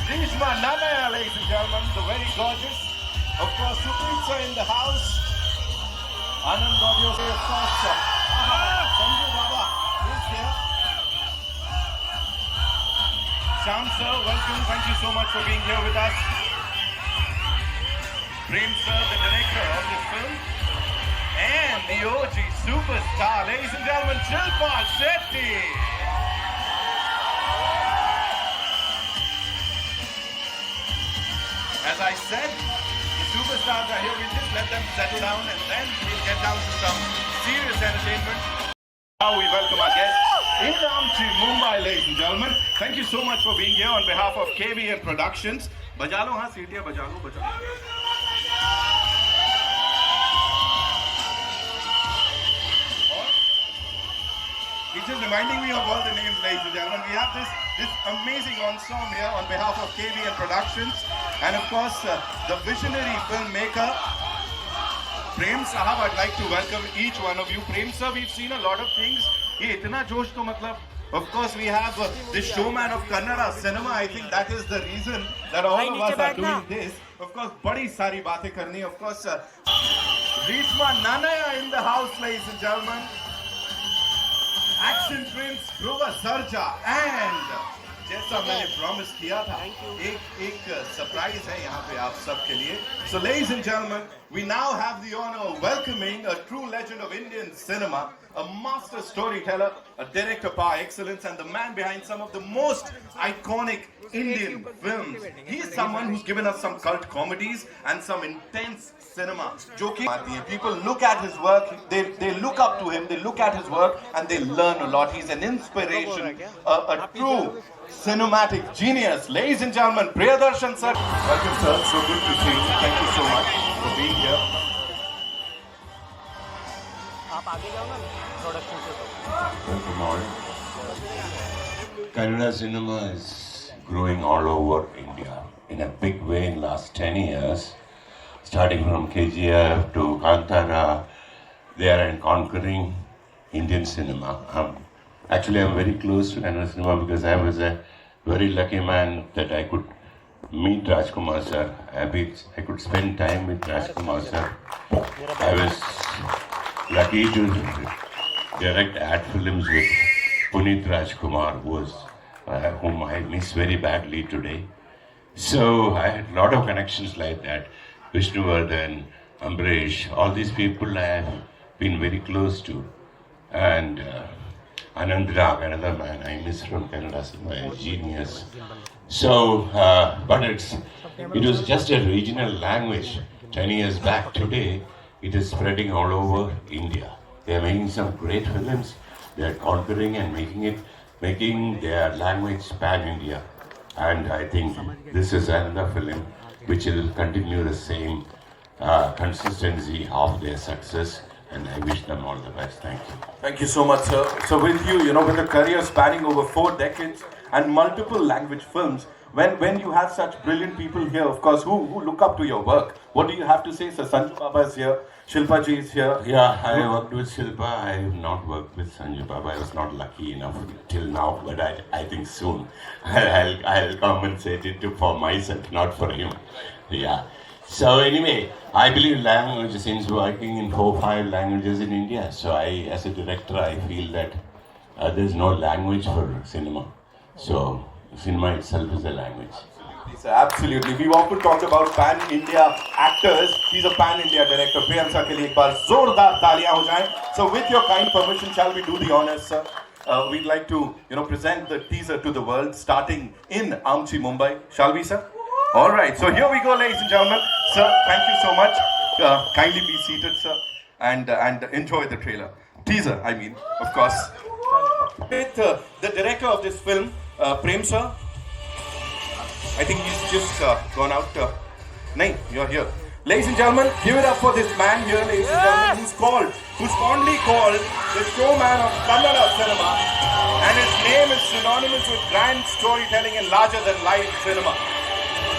Rishma Nanaya, ladies and gentlemen, the very gorgeous. Of course, Supritsa in the house. Anand Audio, of course. Sanju Baba is here. Sham sir, welcome. Thank you so much for being here with us. Prem sir, the director of this film. And the OG superstar, ladies and gentlemen, Shilpa Shetty. As I said, the superstars are here. We'll just let them settle down and then we'll get down to some serious entertainment. Now we welcome our guests in Amchi, Mumbai, ladies and gentlemen. Thank you so much for being here on behalf of KVN Productions. Bajalo haan seetiyan, bajalo. It's just reminding me of all the names, ladies and gentlemen. We have this amazing ensemble here on behalf of KVN Productions. And of course, the visionary filmmaker, Prem Sahab. I'd like to welcome each one of you. Prem sir, we've seen a lot of things. Ye itna josh to matlab. Of course, we have the showman of Kannada cinema. I think that is the reason that all of us are doing this. Of course, badi sari baatein karni. Of course, Rishma Nanaya in the house, ladies and gentlemen. Action Prince Dhruva Sarja and जैसा मैंने promise किया था एक surprise है यहाँ पे आप सब के लिए. So ladies and gentlemen, we now have the honor of welcoming a true legend of Indian cinema, a master storyteller, a director par excellence, and the man behind some of the most iconic Indian films. He is someone who's given us some cult comedies and some intense cinema. People look at his work, they look up to him, they look at his work and they learn a lot. He's an inspiration, a true cinematic genius. Ladies and gentlemen, Priyadarshan sir. Welcome sir, so good to see you. Thank you so much for being here. Welcome all. Kannada cinema is growing all over India in a big way in last 10 years. Starting from KGF to Kantara, they are conquering Indian cinema. Actually, I'm very close to Kannada cinema because I was a very lucky man that I could meet Rajkumar sir. I could spend time with Rajkumar sir. I was lucky to direct ad films with Puneet Rajkumar, whom I miss very badly today. So I had a lot of connections like that. Vishnuvardhan, Ambrish, all these people I have been very close to. And Anand Rag, another man I miss from Kannada cinema, a genius. So, but it was just a regional language 10 years back. Today, it is spreading all over India. They are making some great films. They are conquering and making their language pan-India. And I think this is another film which will continue the same consistency of their success. And I wish them all the best. Thank you. Thank you so much, sir. So with you, with a career spanning over 4 decades and multiple language films, when you have such brilliant people here, of course, who look up to your work, what do you have to say? So Sanju Baba is here, Shilpa ji is here. Yeah, I worked with Shilpa. I have not worked with Sanju Baba. I was not lucky enough till now, but I think soon I'll compensate it for myself, not for him. Yeah. So anyway, I believe language, since working in 4 or 5 languages in India, so as a director, I feel that there's no language for cinema. So cinema itself is a language. Absolutely. We've often talked about pan-India actors. He's a pan-India director. Priyam sir ke liye ek baar zordar taaliyan ho jaएं. So with your kind permission, shall we do the honors, sir? We'd like to, present the teaser to the world, starting in Amchi, Mumbai. Shall we, sir? All right. So here we go, ladies and gentlemen. Sir, thank you so much. Kindly be seated, sir, and enjoy the trailer. Teaser, I mean, of course. With the director of this film, Prem sir. I think he's just gone out. Nahin, you're here. Ladies and gentlemen, give it up for this man here, ladies and gentlemen, who's fondly called the showman of Kannada cinema, and his name is synonymous with grand storytelling and larger-than-life cinema.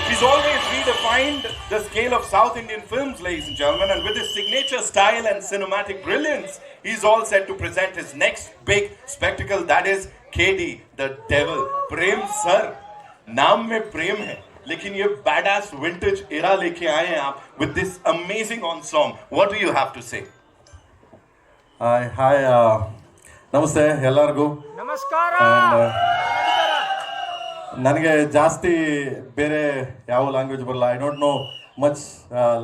He's always redefined the scale of South Indian films, ladies and gentlemen, and with his signature style and cinematic brilliance, he's all set to present his next big spectacle, that is KD, the Devil. Prem sir, नाम में प्रेम है, लेकिन ये badass vintage era लेके आए हैं आप with this amazing on song. What do you have to say? Hi ನಮಸ್ತೆ ಎಲ್ಲರಿಗೂ. ನಮಸ್ಕಾರ. ನನಗೆ ಜಾಸ್ತಿ ಬೇರೆ ಯಾವ ಲ್ಯಾಂಗ್ವೇಜ್ ಬರಲ್ಲ. I don't know much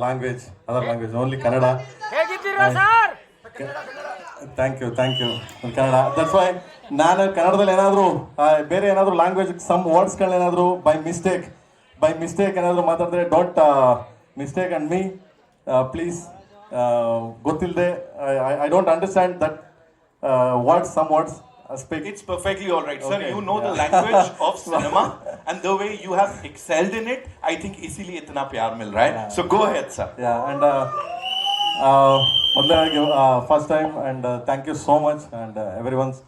language, other language, only Kannada. ಹೇಗಿದ್ದೀರಾ sir? Thank you Kannada. That's why ನಾನು ಕನ್ನಡದಲ್ಲಿ ಏನಾದರೂ ಬೇರೆ ಏನಾದರೂ ಲ್ಯಾಂಗ್ವೇಜ್ ಸಮ್ ವರ್ಡ್ಸ್ಗಳನ್ನೇನಾದರೂ ಬೈ ಮಿಸ್ಟೇಕ್ ಏನಾದರೂ ಮಾತಾಡಿದ್ರೆ don't mistake and me please. ಗೊತ್ತಿಲ್ಲದೆ I don't understand that words, some words speak. It's perfectly all right, sir. Okay. You know the language of cinema and the way you have excelled in it. I think इसीलिए इतना प्यार मिल रहा है. So go ahead, sir. Yeah, and ಮೊದಲಾಗಿ first time and thank you so much and everyone's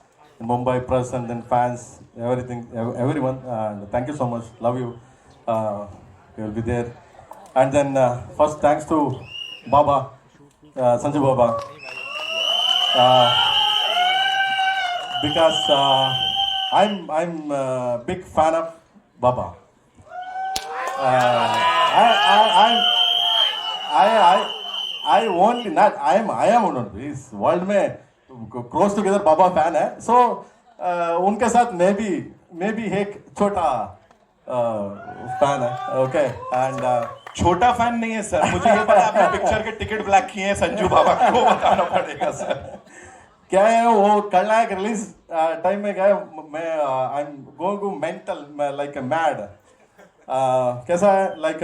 in Mumbai press and then fans, everyone, and thank you so much. Love you. You will be there. And then first thanks to Baba, Sanju Baba. Because I'm a big fan of Baba. I only not I am one of इस world में close together बाबा fan है. सो उनके साथ मैं भी एक छोटा fan है. ओके एंड छोटा फैन नहीं है सर, मुझे ये पता आपने पिक्चर के टिकट ब्लैक किए हैं संजू बाबा को बताना पड़ेगा सर. क्या है वो कल एक रिलीज टाइम में गए, मैं I am going to mental like mad. कैसा है like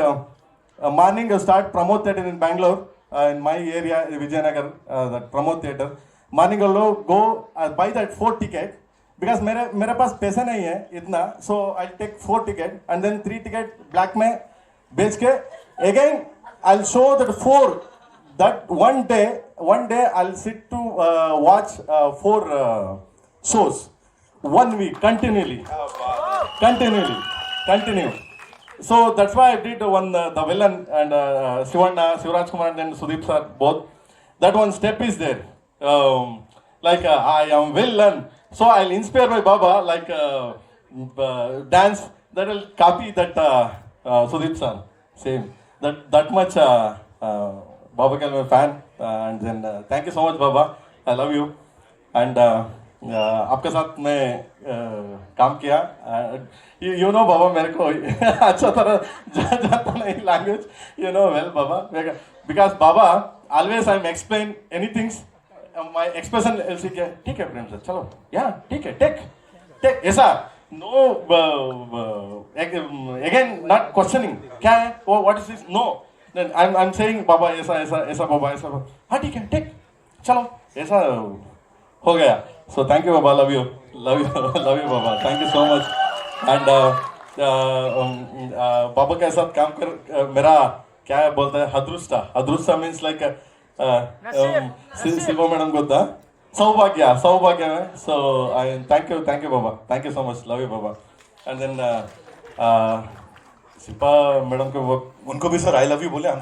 morning start Pramod theatre in Bangalore in my area Vijayanagar, that Pramod Theatre. Morning लोग go buy that 4 ticket because मेरे पास पैसे नहीं है इतना, so I'll take 4 ticket and then 3 ticket black में बेच के again I'll show that 4, that one day I'll sit to watch 4 shows 1 week continue. So that's why I did one the villain and Sivaraj Kumar and then Sudeep sir both. That one step is there, like I am villain. So I'll inspire by Baba like dance that will copy that Sudeep sir. Same that much Baba Kal my fan. And then thank you so much Baba. I love you. And आपके साथ मैं काम किया. You know बाबा मेरे को अच्छा तरह जाता नहीं language, you know well Baba, because Baba always I am explain anything my expression ऐसे क्या ठीक है प्रेम सर चलो या ठीक है टेक ऐसा नो अगेन नॉट क्वेश्चनिंग क्या है वो what is this no I am saying बाबा ऐसा बाबा ऐसा हाँ ठीक है टेक चलो ऐसा हो गया. So thank you Baba, love you Baba, thank you so much. And बाबा के साथ काम कर मेरा क्या है बोलता है अदृष्टा मीन्स लाइक शिल्पा मैडम गोता सौभाग्य में. So I thank you Baba, thank you so much, love you Baba. And then Shilpa madam को वो उनको भी सर आई लव यू बोले हम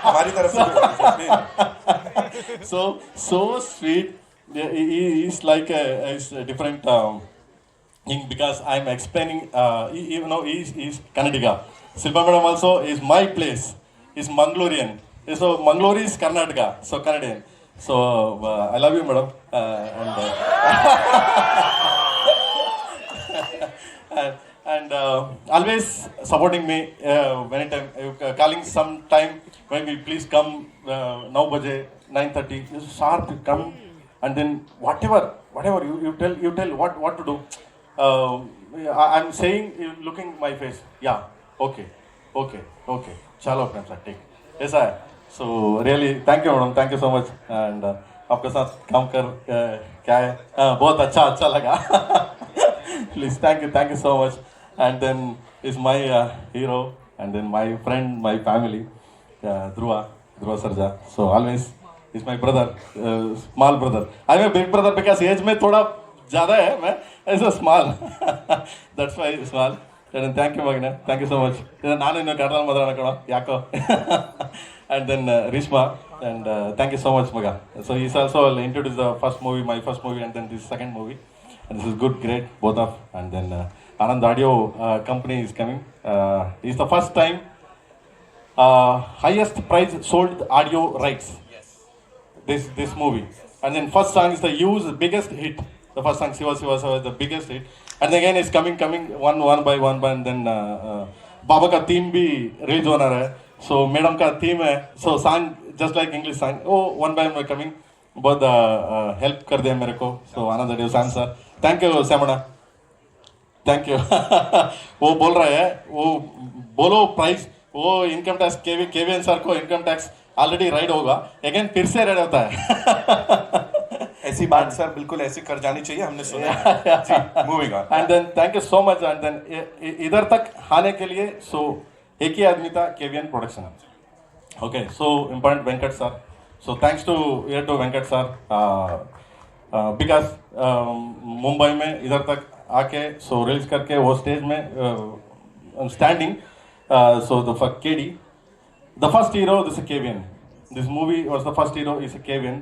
हमारी तरफ से. so sweet. He's like a different thing because I'm explaining. You know, he's Kannadiga. Silpa Madam also is my place. He's Mangalorean. So Mangalore is Karnataka. So Canadian. So I love you, madam. And always supporting me. Anytime calling some time when we please come 9 baje 9:30 sharp come. And then whatever you tell what to do. I'm saying, looking my face. Yeah, okay. Chalo friends, take. ऐसा है. So really, thank you madam, thank you so much. And आपके साथ काम कर क्या है बहुत अच्छा लगा. Please, thank you so much. And then is my hero, and then my friend, my family, Dhruva Sarja. So always. Is my brother, small brother. I'm a big brother because age में थोड़ा ज़्यादा है, मैं ऐसा small. That's why small. And thank you Magna, thank you so much. ನಾನು ಇನ್ನು ಕನ್ನಡ ಮಾತಾಡೋಣ ಯಾಕೋ. And then Rishma, and thank you so much Maga. So he's also introduced the my first movie, and then this second movie. And this is good, great, both of. And then Anand Audio company is coming. It's the first time highest price sold audio rights. This movie. And then first song is the U's biggest hit. The first song Siva was the biggest hit. And again it's coming one by one, and then Baba ka theme bhi release hona hai. So madam ka theme hai. So song just like English song. Oh, one by one coming. बहुत help कर दिया मेरे को. So Anand Audio song sir. Thank you Samana. Thank you. वो बोल रहा है, वो बोलो प्राइस, वो इनकम टैक्स केवीएन सर को इनकम टैक्स ऑलरेडी राइड होगा, अगेन फिर से राइड होता है. ऐसी बात सर बिल्कुल ऐसी कर जानी चाहिए, हमने सुना है. Moving on. And then thank you so much. And then इधर तक आने के लिए सो एक ही आदमी था, KVN production. Okay, so important Venkat sir. So thanks to Venkat sir because Mumbai में इधर तक आके सो रिलीज करके वो स्टेज में standing. So the KD the first hero, this is Kevin. This movie was the first hero is Kevin.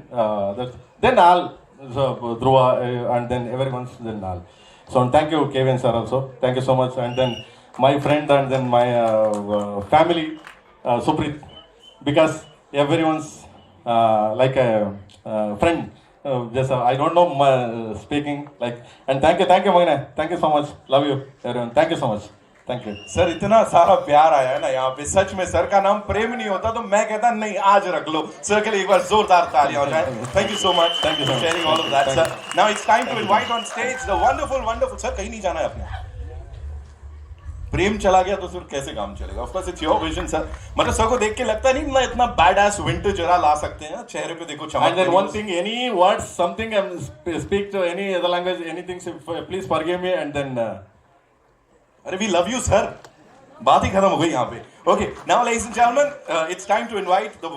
Then all Dhruva and then everyone's then all. So thank you Kevin sir also. Thank you so much. And then my friend and then my family, Suprit, because everyone's like a friend. Just I don't know speaking like. And thank you Magna. Thank you so much. Love you everyone. Thank you so much. Thank you sir. इतना सारा प्यार आया है ना यहाँ पे, सच में sir का नाम प्रेम नहीं होता तो मैं कहता नहीं आज रख लो. सर के लिए एक बार जोरदार तालियां हो जाए. Thank you so much. Thank you so much. Sharing all of that sir. Now it's time to invite on stage the wonderful sir. कहीं नहीं जाना है अपने. प्रेम चला गया तो फिर कैसे काम चलेगा. Of course it's your vision sir. मतलब सर को देख के लगता नहीं ना इतना बैड एस विंटर जरा ला सकते हैं. चेहरे पे देखो चमक. And then one thing, any words, something I speak to any other language, anything, please forgive me. And then अरे वी लव यू सर. बात ही खत्म हो गई यहाँ पे. Okay, now ladies and gentlemen, it's time to invite the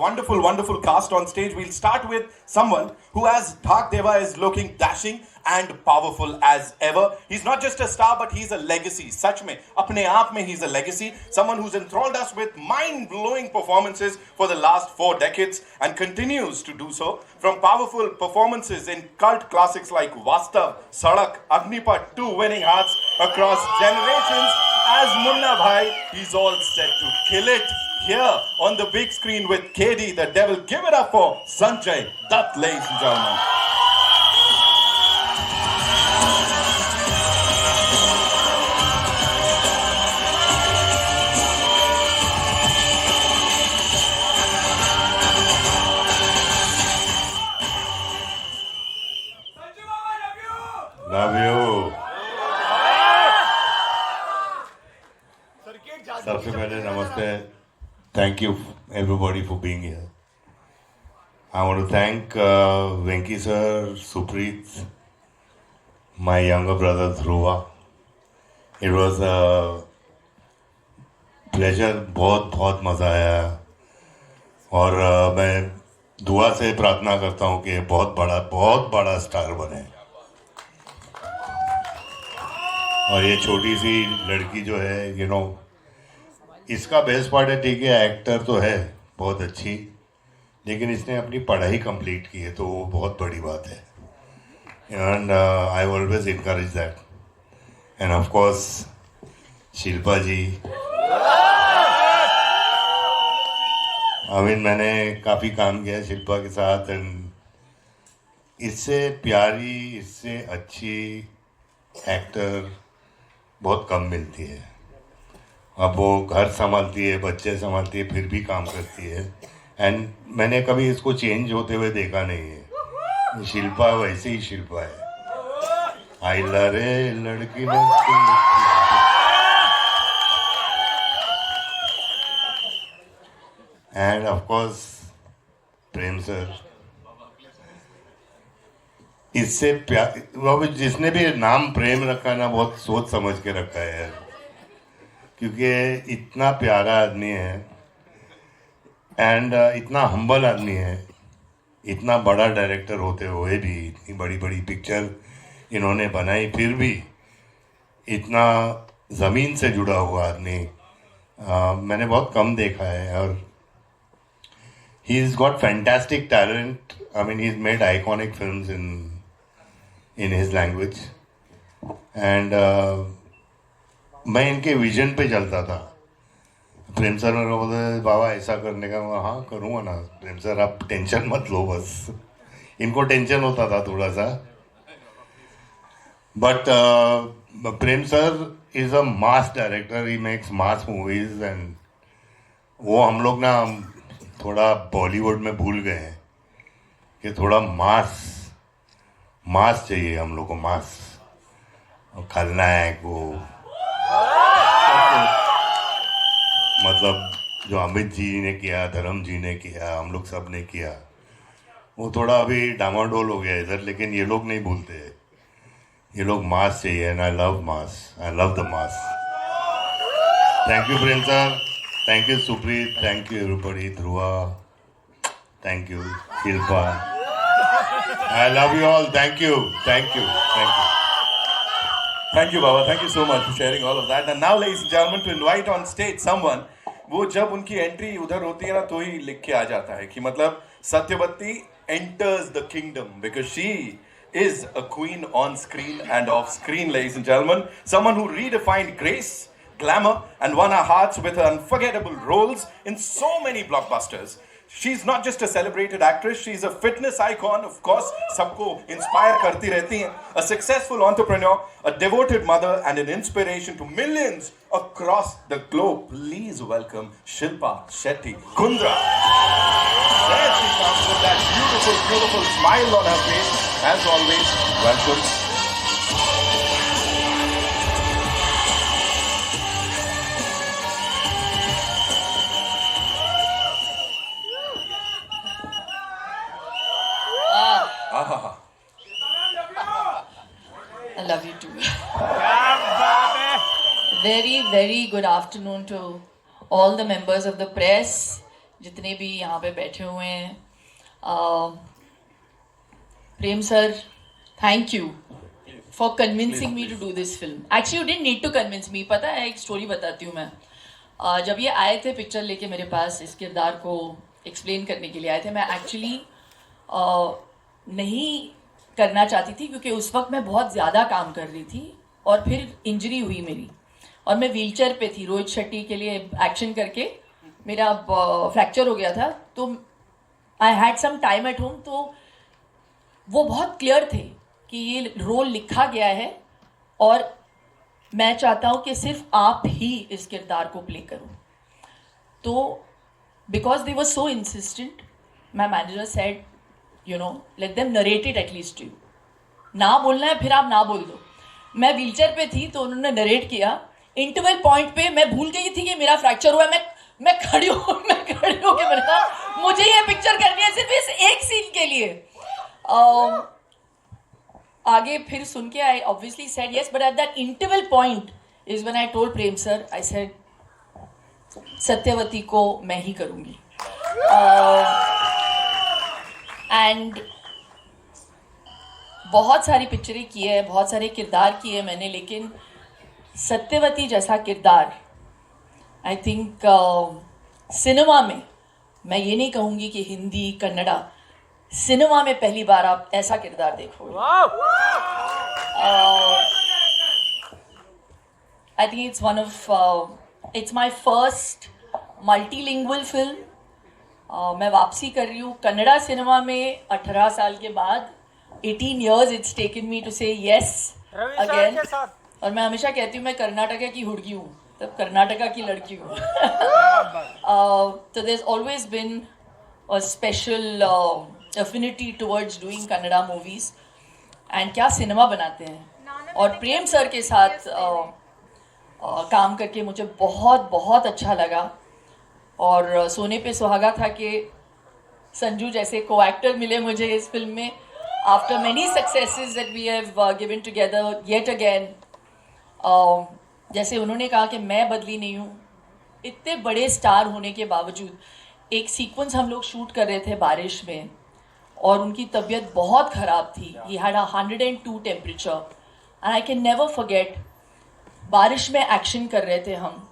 wonderful cast on stage. We'll start with someone who, as Dhak Deva, is looking dashing and powerful as ever. He's not just a star, but he's a legacy. Sach mein, apne aap mein, he's a legacy. Someone who's enthralled us with mind-blowing performances for the last 4 decades and continues to do so. From powerful performances in cult classics like Vastav, Sadak, Agnipat, 2 winning hearts across generations. As Munna Bhai, he's all set to kill it here on the big screen with KD, the devil. Give it up for Sanjay Dutt, ladies and gentlemen. Love you. सबसे पहले नमस्ते. Thank you everybody for being here. I want to thank Venki sir, Suprit, my younger brother Dhruva. It was a pleasure. बहुत मज़ा आया. और मैं दुआ से प्रार्थना करता हूँ कि बहुत बड़ा स्टार बने. और ये छोटी सी लड़की जो है इसका बेस्ट पार्ट है, ठीक है एक्टर तो है बहुत अच्छी, लेकिन इसने अपनी पढ़ाई कंप्लीट की है तो वो बहुत बड़ी बात है. And I always encourage that. And of course Shilpa ji, I mean मैंने काफ़ी काम किया है शिल्पा के साथ. एंड इससे प्यारी, इससे अच्छी एक्टर बहुत कम मिलती है. अब वो घर संभालती है, बच्चे संभालती है, फिर भी काम करती है. एंड मैंने कभी इसको चेंज होते हुए देखा नहीं है. शिल्पा वैसे ही शिल्पा है. आई लरे लड़की and of course Prem sir. इससे प्यार, जिसने भी नाम प्रेम रखा ना बहुत सोच समझ के रखा है यार, क्योंकि इतना प्यारा आदमी है एंड इतना हम्बल आदमी है. इतना बड़ा डायरेक्टर होते हुए भी इतनी बड़ी पिक्चर इन्होंने बनाई, फिर भी इतना ज़मीन से जुड़ा हुआ आदमी मैंने बहुत कम देखा है. और he is got fantastic talent. I mean he is made iconic films in his language. And मैं इनके विजन पे चलता था। प्रेम सर मेरे को बोलते बाबा ऐसा करने का, मैं हाँ करूँगा ना प्रेम सर, आप टेंशन मत लो बस। इनको टेंशन होता था थोड़ा सा, but Prem sir is a mass director, he makes mass movies and वो हम लोग ना थोड़ा बॉलीवुड में भूल गए हैं कि थोड़ा मास चाहिए हम लोग को, मास। खलनायक वो मतलब जो अमित जी ने किया, धर्म जी ने किया, हम लोग सब ने किया, वो थोड़ा अभी डामाडोल हो गया इधर, लेकिन ये लोग नहीं भूलते। ये लोग मास चाहिए and I love mass, I love the mass. Thank you Prem sir, thank you Supreeth, thank you everybody, Dhruva, thank you Shilpa, I love you all, thank you, thank you, thank you. Thank you, Baba. Thank you so much for sharing all of that. And now, ladies and gentlemen, to invite on stage someone, वो जब उनकी entry उधर होती है ना तो ही लिख के आ जाता है कि मतलब Satyavati enters the kingdom because she is a queen on screen and off screen, ladies and gentlemen. Someone who redefined grace, glamour, and won our hearts with her unforgettable roles in so many blockbusters. She's not just a celebrated actress, she's a fitness icon, of course, सबको inspire करती रहती हैं. A successful entrepreneur, a devoted mother, and an inspiration to millions across the globe. Please welcome Shilpa Shetty Kundra. There she comes with that beautiful, beautiful smile on her face. As always, welcome. I love you too. Very good afternoon to all the members of the press, जितने भी यहाँ पे बैठे हुए हैं. प्रेम sir, thank you for convincing me to do this film. Actually, you didn't need to convince me. पता है, एक स्टोरी बताती हूँ मैं. जब ये आए थे पिक्चर लेके मेरे पास, इस किरदार को एक्सप्लेन करने के लिए आए थे, मैं एक्चुअली नहीं करना चाहती थी क्योंकि उस वक्त मैं बहुत ज़्यादा काम कर रही थी और फिर इंजरी हुई मेरी और मैं व्हीलचेयर पे थी. रोहित शेट्टी के लिए एक्शन करके मेरा फ्रैक्चर हो गया था, तो I had some time at home. तो वो बहुत क्लियर थे कि ये रोल लिखा गया है और मैं चाहता हूँ कि सिर्फ आप ही इस किरदार को प्ले करो. तो because they were so insistent, my manager said, you know, let them narrate it at least to you. ना बोलना है फिर आप ना बोल दो. मैं व्हीलचेयर पे थी तो उन्होंने नरेट किया. इंटरवल पॉइंट पे मैं भूल गई थी कि मेरा फ्रैक्चर हुआ है. मैं खड़ी हो के मैंने कहा मुझे ये पिक्चर करनी है सिर्फ इस एक सीन के लिए. आगे फिर सुन के I obviously said yes, but at that interval point is when I told Prem sir, I said Satyavati को मैं ही करूँगी. एंड बहुत सारी पिक्चरें की है, बहुत सारे किरदार किए मैंने, लेकिन सत्यवती जैसा किरदार आई थिंक सिनेमा में, मैं ये नहीं कहूँगी कि हिंदी कन्नड़ा, सिनेमा में पहली बार आप ऐसा किरदार देखोगे. I think it's one of it's my first multilingual film. मैं वापसी कर रही हूँ कन्नड़ा सिनेमा में 18 साल के बाद. 18 years it's taken me to say yes again. और मैं हमेशा कहती हूँ मैं कर्नाटका की हुड़गी हूँ, तब कर्नाटका की लड़की हूँ. So there's always been a special affinity towards doing Kannada movies. And क्या सिनेमा बनाते हैं. और प्रेम सर के साथ काम करके मुझे बहुत बहुत अच्छा लगा. और सोने पे सुहागा था कि संजू जैसे को एक्टर मिले मुझे इस फिल्म में. After many successes that we have given together yet again. जैसे उन्होंने कहा कि मैं बदली नहीं हूँ, इतने बड़े स्टार होने के बावजूद. एक सीक्वेंस हम लोग शूट कर रहे थे बारिश में और उनकी तबीयत बहुत ख़राब थी. He had 102 temperature and I can never forget. बारिश में एक्शन कर रहे थे हम.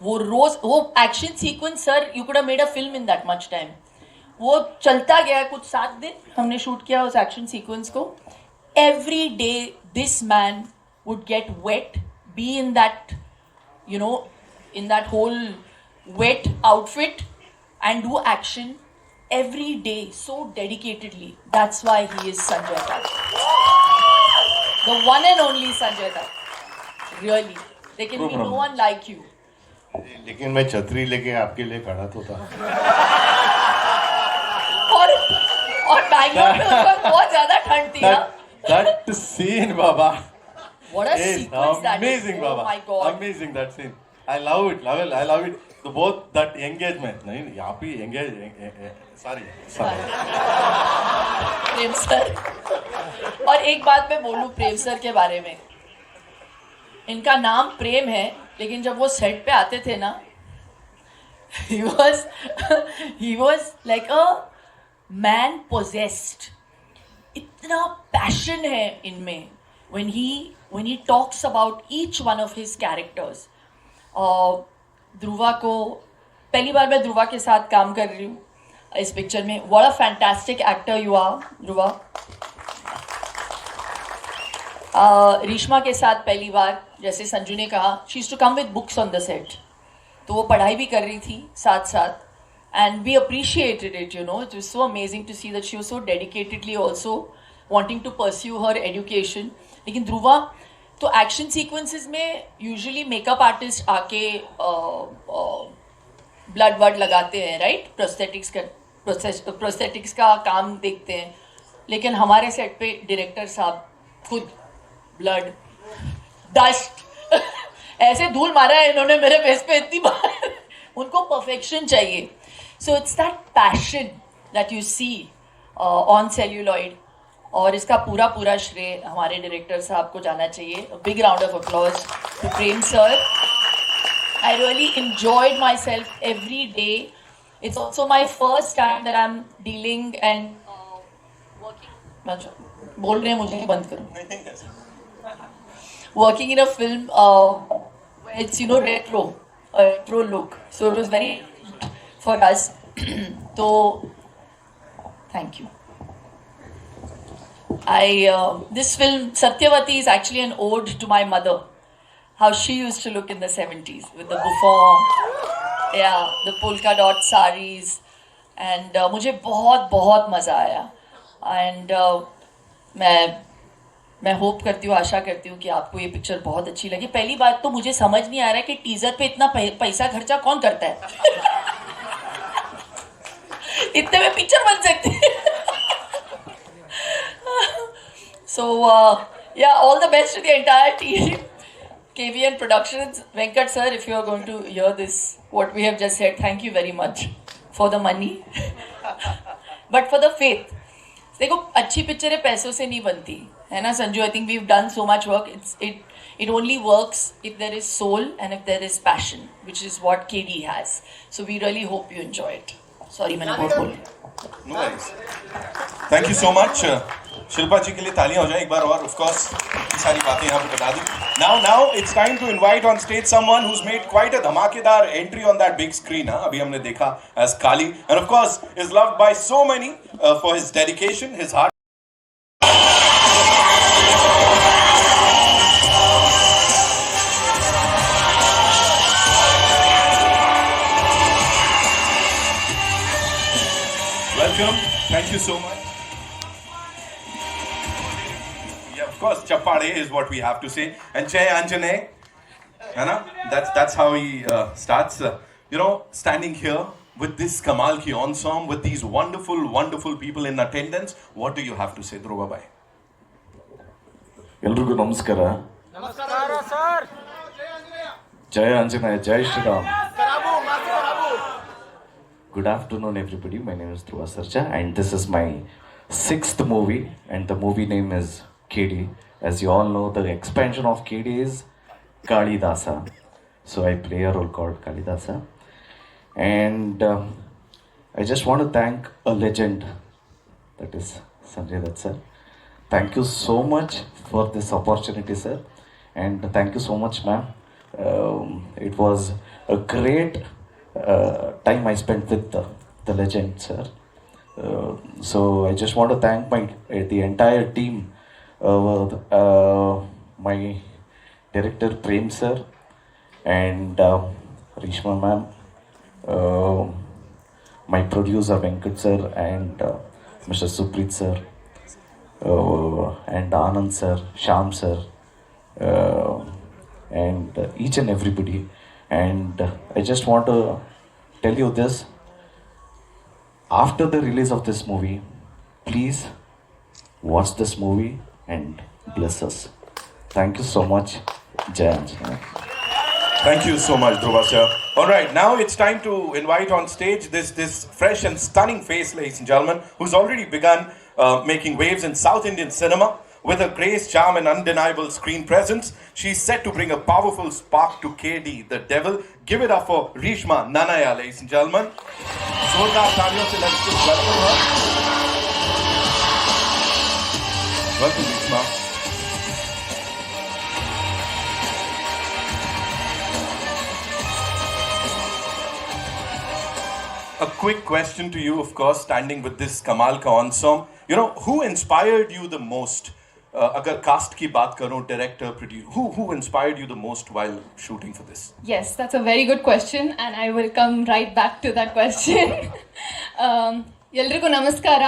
वो action sequence sir, you could have made a film in that much time. वो चलता गया कुछ 7 दिन हमने शूट किया उस एक्शन सीक्वेंस को. Every day this man would get wet, be in that you know, in that whole wet outfit and do action every day so dedicatedly. That's why he is Sanjay Dutt. The one and only Sanjay Dutt. Really. There can be no one like you. लेकिन मैं छतरी लेके आपके लिए खड़ा तो था. और बैंगलोर में उस वक्त बहुत ज्यादा ठंड थी ना. That scene, Baba. What a sequence that is. Amazing, Baba. Oh my God. Amazing that scene. I love it. I love it. So both that engagement. नहीं यहाँ पे sorry. प्रेम सर. और एक बात मैं बोलूं प्रेम सर के बारे में. इनका नाम प्रेम है, लेकिन जब वो सेट पे आते थे ना, he was like a man possessed. इतना पैशन है इनमें. When he talks about each one of his characters. Dhruva को पहली बार मैं ध्रुवा के साथ काम कर रही हूँ इस पिक्चर में. What a fantastic actor you are, Dhruva. रीश्मा के साथ पहली बार, जैसे संजू ने कहा, she used to come with books on the set. तो वो पढ़ाई भी कर रही थी साथ साथ. And we appreciated it, you know. It was so amazing to see that she was so dedicatedly also wanting to pursue her education. लेकिन ध्रुवा तो एक्शन सीक्वेंसेस में यूजुअली मेकअप आर्टिस्ट आके ब्लड वर्ड लगाते हैं, राइट. प्रोस्थेटिक्स का काम देखते हैं. लेकिन हमारे सेट पे डायरेक्टर साहब खुद ब्लड डस्ट ऐसे धूल मारा है इन्होंने मेरे फेस पे इतनी बार. उनको परफेक्शन चाहिए. So it's that passion that you see on celluloid. और इसका पूरा श्रेय हमारे डायरेक्टर साहब को जाना चाहिए. Big round of applause to Prem sir. I really enjoyed myself every day. It's also my first time that I'm dealing and working. बोल रहे हैं मुझे कि बंद करो. Working in a film where it's, you know, retro look. So it was very for us. So thank you. This film Satyavati is actually an ode to my mother. How she used to look in the 70s with the bouffant, the polka dot saris, and मुझे बहुत मज़ा आया. And मैं hope करती हूँ, आशा करती हूँ कि आपको ये पिक्चर बहुत अच्छी लगी. पहली बात तो मुझे समझ नहीं आ रहा है कि टीजर पे इतना पैसा खर्चा कौन करता है. इतने में पिक्चर बन सकती है. So, all the best to the entire team. KVN Productions. Venkat sir, if you are going to hear this, what we have just said, thank you very much for the money. But for the faith. देखो अच्छी पिक्चरें पैसों से नहीं बनती है ना Sanju. I think we've done so much work. It only works if there is soul and if there is passion, which is what KD has. So we really hope you enjoy it. Sorry मैंने बहुत बोल दिया. No worries. Thank you so much. Shilpa जी के लिए तालियां हो जाए एक बार और. Of course, इतनी सारी बातें यहाँ पे बता दी. Now it's time to invite on stage someone who's made quite a धमाकेदार entry on that big screen. अभी हमने देखा as Kali, and of course is loved by so many for his dedication, his heart. Welcome. Thank you so much. Of course, Chappade is what we have to say. And Jai Anjane, that's how he starts. Standing here with this Kamal ki ensemble, with these wonderful people in attendance. What do you have to say, Dhruva bhai? ಎಲ್ರಿಗೂ ನಮಸ್ಕಾರ. ನಮಸ್ಕಾರ sir. Jaya Anjaneya, Jai Shriram. Good afternoon, everybody. My name is Dhruva Sarja, and this is my 6th movie, and the movie name is KD. As you all know, the expansion of KD is Kalidasa. So I play a role called Kalidasa. And I just want to thank a legend, that is Sanjay Dutt sir. Thank you so much for this opportunity, sir. And thank you so much, ma'am. It was a great time I spent with the legend, sir. So I just want to thank the entire team. My director Prem sir, and Rishma ma'am, my producer Venkat sir, and Mr. Suprit sir, and Anand sir, Sham sir, and each and everybody. And I just want to tell you this: after the release of this movie, please watch this movie and bless us. Thank you so much. Jai Anjana. Thank you so much, Dhruva sir. All right, now it's time to invite on stage this fresh and stunning face, ladies and gentlemen, who's already begun making waves in South Indian cinema. With her grace, charm, and undeniable screen presence, she's set to bring a powerful spark to KD, the devil. Give it up for Reshma Nanaya, ladies and gentlemen. Zordar taaliyon se let's just welcome her. Welcome, Reshma. A quick question to you, of course, standing with this Kamal ka ensemble. You know, who inspired you the most? अगर cast की बात करूं, director, producer, who inspired you the most while shooting for this? Yes, that's a very good question, and I will come right back to that question. ಎಲ್ರಿಗೂ ನಮಸ್ಕಾರ.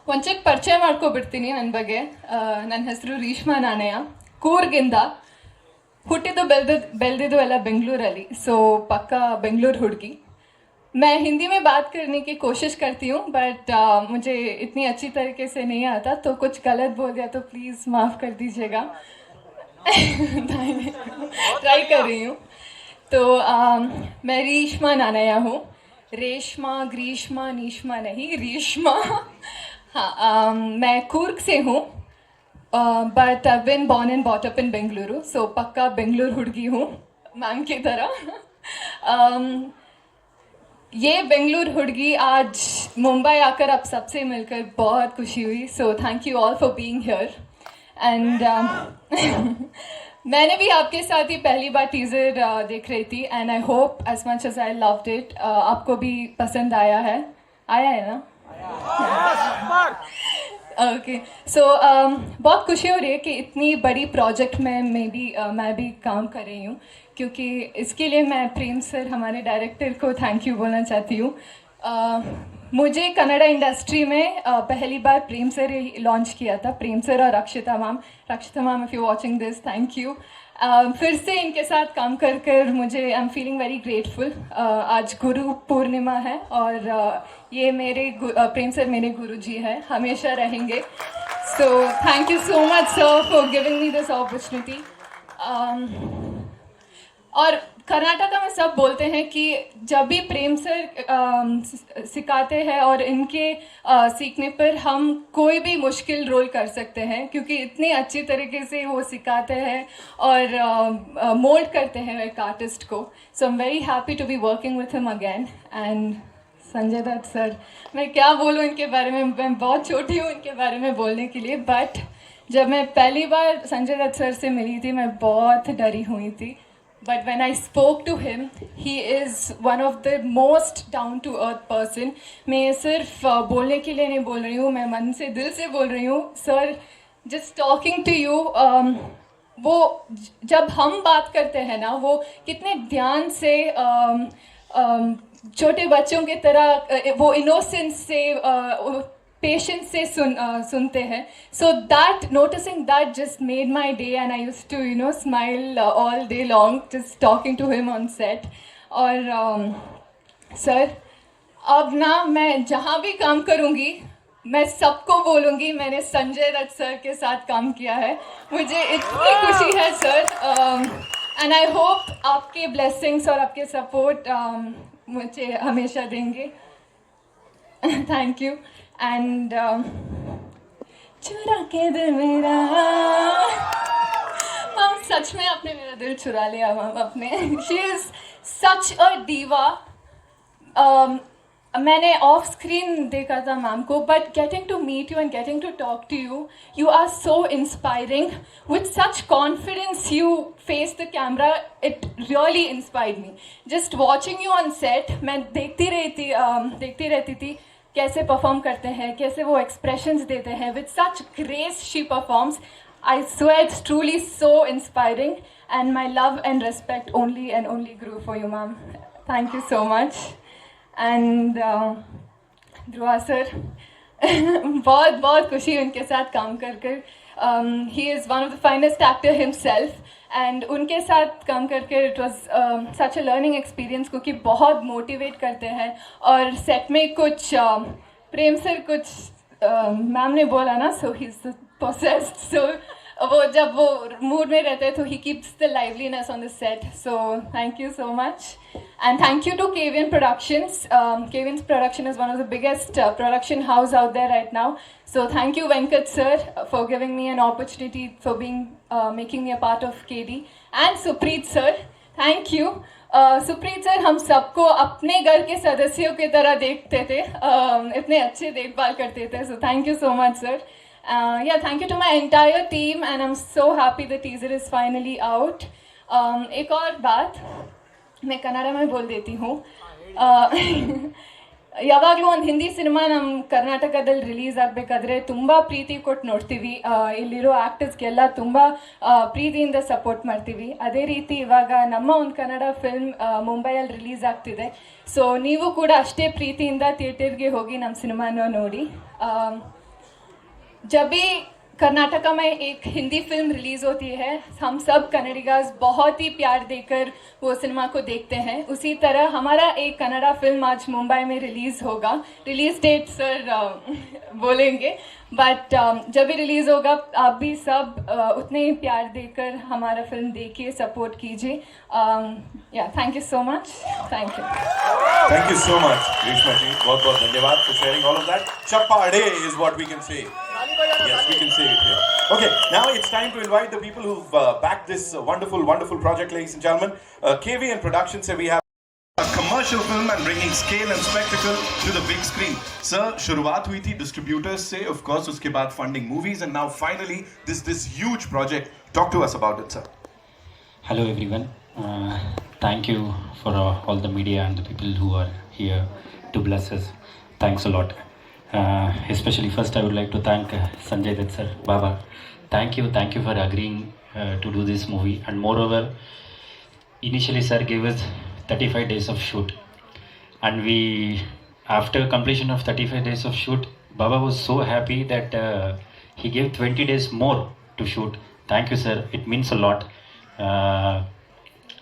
ಒಂಚೂರು ಪರಿಚಯ ಮಾಡ್ಕೊಬಿಡ್ತೀನಿ ನನ್ನ ಬಗ್ಗೆ. ನನ್ನ ಹೆಸರು ರೇಷ್ಮಾ ನಾಣಯ್ಯ, ಕೂರ್ಗಿಂದ. ಹುಟ್ಟಿದ್ದು ಬೆಳೆದಿದ್ದು ಎಲ್ಲ ಬೆಂಗಳೂರಲ್ಲಿ, ಸೊ ಪಕ್ಕಾ ಬೆಂಗಳೂರು ಹುಡುಗಿ. मैं हिंदी में बात करने की कोशिश करती हूँ, बट मुझे इतनी अच्छी तरीके से नहीं आता, तो कुछ गलत बोल दिया तो प्लीज़ माफ़ कर दीजिएगा. ट्राई कर रही हूँ. तो मैं रेशमा नानया हूँ. रेशमा, ग्रीष्मा, नीशमा नहीं, रेशमा. हाँ, मैं कूर्ग से हूँ, but I been born and brought up in Bengaluru, so पक्का बेंगलुरु हुड़गी हूँ मैम की तरह. ये बेंगलुरु हुड़गी आज मुंबई आकर आप सबसे मिलकर बहुत खुशी हुई. So thank you all for being here. And मैंने भी आपके साथ ही पहली बार टीज़र देख रही थी, and I hope as much as I loved it आपको भी पसंद आया है ना? ओके. सो बहुत खुशी हो रही है कि इतनी बड़ी प्रोजेक्ट में मैं भी काम कर रही हूँ, क्योंकि इसके लिए मैं प्रेम सर, हमारे डायरेक्टर को थैंक यू बोलना चाहती हूँ. मुझे कन्नड़ा इंडस्ट्री में पहली बार प्रेम सर लॉन्च किया था, प्रेम सर और रक्षिता ma'am. If you watching this, thank you. फिर से इनके साथ काम कर मुझे I am feeling very grateful. आज गुरु पूर्णिमा है, और ये प्रेम सर मेरे गुरु जी हैं, हमेशा रहेंगे. So thank you so much sir for giving me this opportunity. और कर्नाटका में सब बोलते हैं कि जब भी प्रेम सर सिखाते हैं और इनके सीखने पर हम कोई भी मुश्किल रोल कर सकते हैं, क्योंकि इतनी अच्छी तरीके से वो सिखाते हैं और मोल्ड करते हैं एक आर्टिस्ट को. So I am very happy to be working with him again. And Sanjay Dutt sir, मैं क्या बोलूँ इनके बारे में, मैं बहुत छोटी हूँ इनके बारे में बोलने के लिए, बट जब मैं पहली बार संजय दत्त सर से मिली थी मैं बहुत डरी हुई थी. But when I spoke to him, he is one of the most down-to-earth person. मैं सिर्फ बोलने के लिए नहीं बोल रही हूँ, मैं मन से दिल से बोल रही हूँ. Sir, just talking to you, वो जब हम बात करते हैं ना, वो कितने ध्यान से छोटे बच्चों की तरह वो इनोसेंस से पेशेंस से सुनते हैं. So that noticing that just made my day, and I used to smile all day long just talking to him on set. और सर, अब ना मैं जहाँ भी काम करूँगी मैं सबको बोलूँगी मैंने संजय दत्त सर के साथ काम किया है. मुझे इतनी खुशी है सर, एंड आई होप आपके ब्लेसिंग्स और आपके सपोर्ट मुझे हमेशा देंगे. Thank you. एंड चुरा के दिल मेरा, मैम सच में आपने मेरा दिल चुरा लिया मैम अपने. She is such a diva. मैंने ऑफ स्क्रीन देखा था मैम को, but getting to meet you and getting to talk to you, you are so inspiring. With such confidence you face the camera, it really inspired me. Just watching you on set, मैं देखती रहती थी कैसे perform करते हैं, कैसे वो expressions देते हैं. With such grace she performs. I swear it's truly so inspiring, and my love and respect only and only grew for you, ma'am. Thank you so much. And Dhruva sir बहुत बहुत खुशी उनके साथ काम कर he is one of the finest actor himself, and उनके साथ काम करके it was such a learning experience, क्योंकि बहुत मोटिवेट करते हैं. और सेट में कुछ प्रेम सर कुछ मैम ने बोला ना, सो ही इज पोसेस्ड, सो वो जब वो मूड में रहते हैं तो he keeps the liveliness on the set. So thank you so much. And thank you to KVN Productions. KVN's production is one of the biggest production house out there right now. So thank you Venkat sir for giving me an opportunity for making me a part of KD. And Supreet sir, thank you. Supreet sir हम सबको अपने घर के सदस्यों की तरह देखते थे, इतने अच्छे देखभाल करते थे. So thank you so much sir. Yeah, thank you to my entire team, and I'm so happy the teaser is finally out. एक और बात मैं कन्नड़ में बोल देती हूँ. ಯಾವಾಗಲೂ ಒಂದು ಹಿಂದಿ ಸಿನಿಮಾ ನಮ್ಮ ಕರ್ನಾಟಕದಲ್ಲಿ ರಿಲೀಸ್ ಆಗಬೇಕಾದ್ರೆ ತುಂಬ ಪ್ರೀತಿ ಕೊಟ್ಟು ನೋಡ್ತೀವಿ, ಇಲ್ಲಿರೋ ಆ್ಯಕ್ಟರ್ಸ್ಗೆಲ್ಲ ತುಂಬ ಪ್ರೀತಿಯಿಂದ ಸಪೋರ್ಟ್ ಮಾಡ್ತೀವಿ. ಅದೇ ರೀತಿ ಇವಾಗ ನಮ್ಮ ಒಂದು ಕನ್ನಡ ಫಿಲ್ಮ್ ಮುಂಬೈಯಲ್ಲಿ ರಿಲೀಸ್ ಆಗ್ತಿದೆ. ಸೊ ನೀವು ಕೂಡ ಅಷ್ಟೇ ಪ್ರೀತಿಯಿಂದ ಥಿಯೇಟರ್ಗೆ ಹೋಗಿ ನಮ್ಮ ಸಿನಿಮಾನ ನೋಡಿ. जब भी कर्नाटका में एक हिंदी फिल्म रिलीज़ होती है, हम सब कन्नडिगास बहुत ही प्यार देकर वो सिनेमा को देखते हैं. उसी तरह हमारा एक कन्नड़ा फिल्म आज मुंबई में रिलीज़ होगा. रिलीज़ डेट सर बोलेंगे, बट जब भी रिलीज़ होगा आप भी सब उतने ही प्यार देकर हमारा फिल्म देखिए, सपोर्ट कीजिए. या thank you so much. Thank you. Thank you so much, Reshma ji. बहुत धन्यवाद for sharing all of that. Chappade is what we can say. Yes, we can say it here. Okay, now it's time to invite the people who've backed this wonderful project, ladies and gentlemen. KVN Productions, we have a commercial film and bringing scale and spectacle to the big screen. Sir, शुरुआत हुई थी distributors से, of course, उसके बाद funding movies, and now finally this huge project. Talk to us about it, sir. Hello everyone. Thank you for all the media and the people who are here to bless us. Thanks a lot. Especially first I would like to thank Sanjay Dutt sir, Baba. Thank you for agreeing to do this movie. And moreover, initially sir gave us 35 days of shoot, and we, after completion of 35 days of shoot, Baba was so happy that he gave 20 days more to shoot. Thank you sir, it means a lot.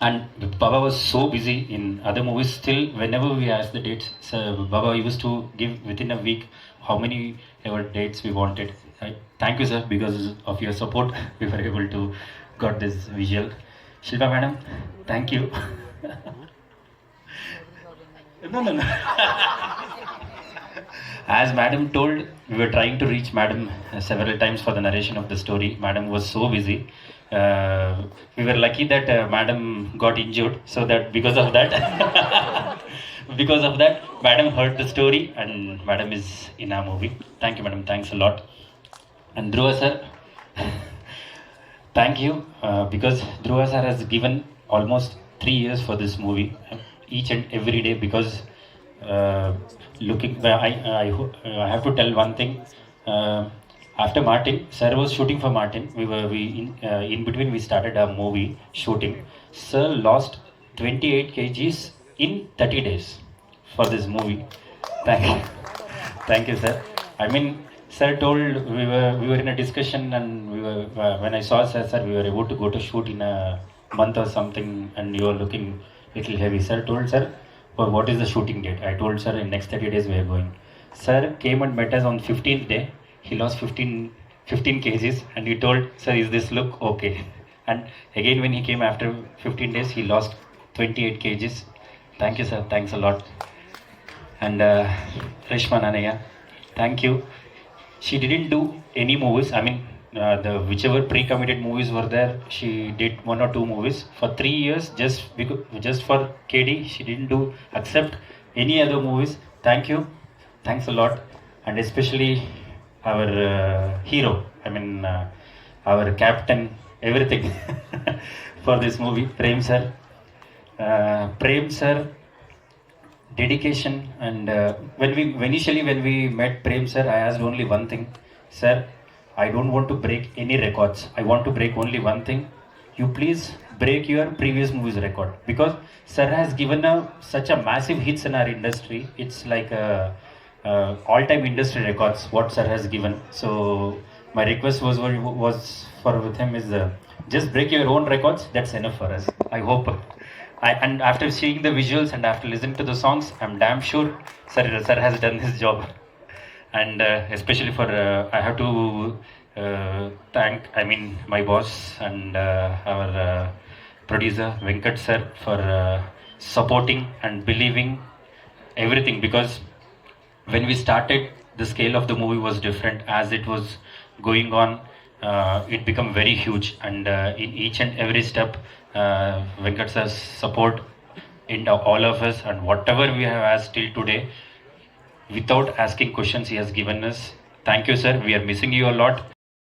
And Baba was so busy in other movies. Still, whenever we asked the dates, sir, Baba used to give within a week how many ever dates we wanted. Thank you, sir, because of your support, we were able to got this visual. Shilpa madam, thank you. No. As madam told, we were trying to reach madam several times for the narration of the story. Madam was so busy. We were lucky that madam got injured, so that because of that madam heard the story, and madam is in our movie. Thank you madam, thanks a lot. And Dhruva sir, thank you, because Dhruva sir has given almost 3 years for this movie, each and every day, because I have to tell one thing. After Martin, sir was shooting for Martin. In between we started our movie shooting. Sir lost 28 kgs in 30 days for this movie. Thank you, sir. I mean, sir told we were in a discussion, and when I saw sir, we were able to go to shoot in a month or something, and you are looking little heavy. Sir told sir, well, what is the shooting date? I told sir in next 30 days we are going. Sir came and met us on 15th day. He lost 15 kgs, and he told, sir, is this look okay? And again when he came after 15 days, he lost 28 kgs. Thank you, sir. Thanks a lot. And Reshma Nanaya, thank you. She didn't do any movies. I mean, whichever pre-committed movies were there, she did 1 or 2 movies for 3 years. Just for KD, she didn't do accept any other movies. Thank you. Thanks a lot. And especially our hero, I mean our captain, everything for this movie, Prem sir. Prem sir, dedication. And when we met Prem sir, I asked only one thing, sir, I don't want to break any records. I want to break only one thing. You please break your previous movie's record, because sir has given such a massive hits in our industry. It's like a all-time industry records what sir has given. So my request was for with him is just break your own records. That's enough for us. I hope. And after seeing the visuals and after listening to the songs, I'm damn sure sir has done his job. And especially for I have to thank my boss and our producer Venkat sir for supporting and believing everything, because when we started, the scale of the movie was different. As it was going on, it became very huge, and in each and every step, Venkat sir's support in all of us, and whatever we have asked till today, without asking questions, he has given us. Thank you, sir. We are missing you a lot.